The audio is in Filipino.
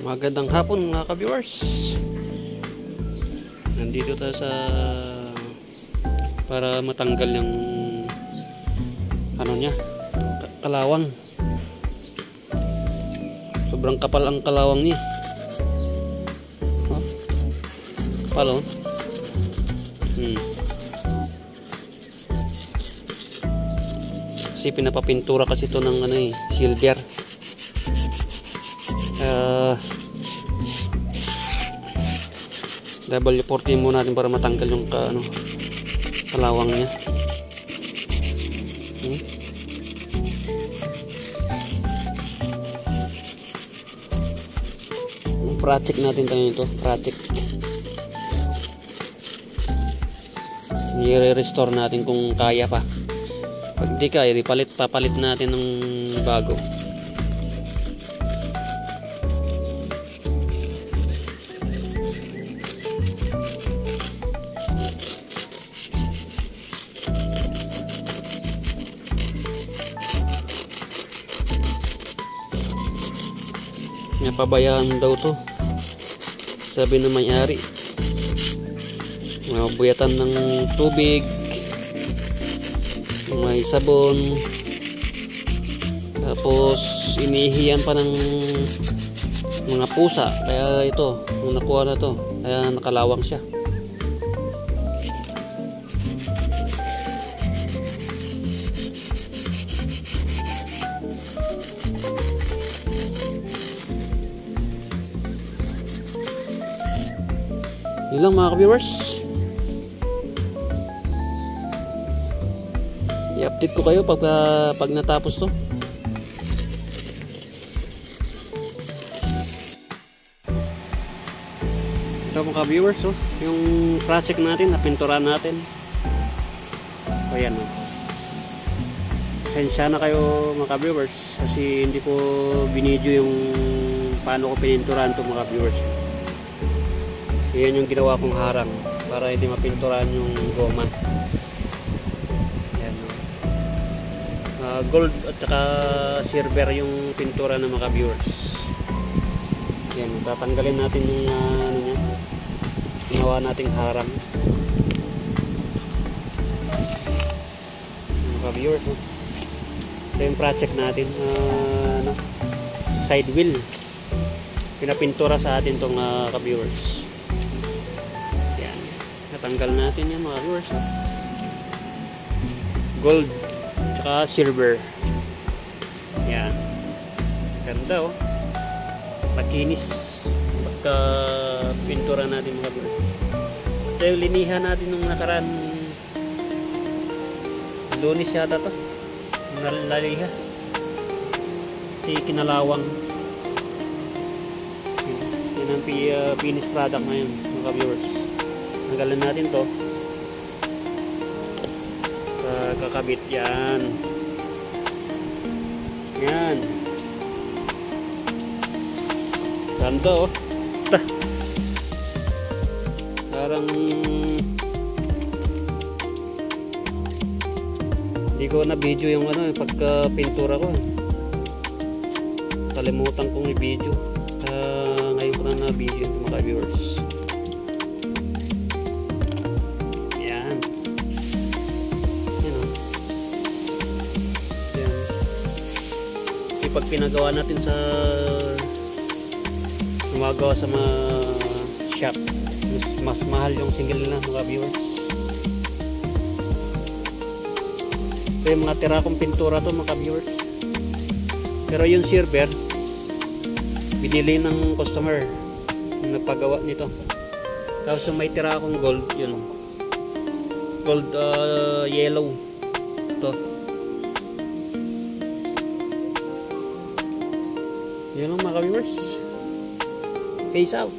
Magandang hapon mga ka-viewers. Nandito tayo sa para matanggal yung ano niya, kalawang. Sobrang kapal ang kalawang niya. Kapal oh. Kasi pinapapintura kasi ito ng ano silver. W40 muna natin para matanggal yung kalawang niya. Project natin tayo ito, project. I-restore natin kung kaya pa. Pag di kaya, papalit natin ng bago. Napabayaan daw to, sabi ng may-ari. Mabuyatan ng tubig, may sabon, tapos inihiyan pa ng mga pusa. Kaya ito, nung nakuha na to, kaya nakalawang siya. Yun lang mga ka-viewers. I-update ko kayo pag natapos to. Ito mga ka-viewers, oh, yung project natin, napinturan natin. O yan, oh. Sensya na kayo mga ka-viewers kasi hindi ko binidyo yung paano ko pininturan to mga ka-viewers. Yan yung ginawa kong harang para hindi mapinturan yung goma. Yan. Gold at saka silver yung pintura ng mga viewers. Yan, tatanggalin natin yung ano niya, ginawa nating harang. Mga viewers, oh. Ito yung project natin, side wheel. Pinapintura sa atin itong ka-viewers. Tanggal natin yan mga viewers, oh. Gold tsaka silver. Yan, ganda oh, makinis pagka pintura natin mga viewers. Ito yung linihan natin nung nakaraan Lunes yata to, nalaliha si kinalawang. Yan ang finished product ngayon mga viewers. Tanggalan natin to, kakabit yan. Yan, ganda oh. Parang hindi ko na video yung pagka pintura ko, kalimutan kong i-video. Ngayon ko na video mga viewers. Pag pinagawa natin sa gumagawa sa mga shop, mas mahal yung single na mga viewers. Ito yung mga tira kong pintura to mga viewers. Pero yung silver binili ng customer yung nagpagawa nito. Tapos yung may tira akong gold, yun gold yellow to. Yun lang mga viewers. Peace out.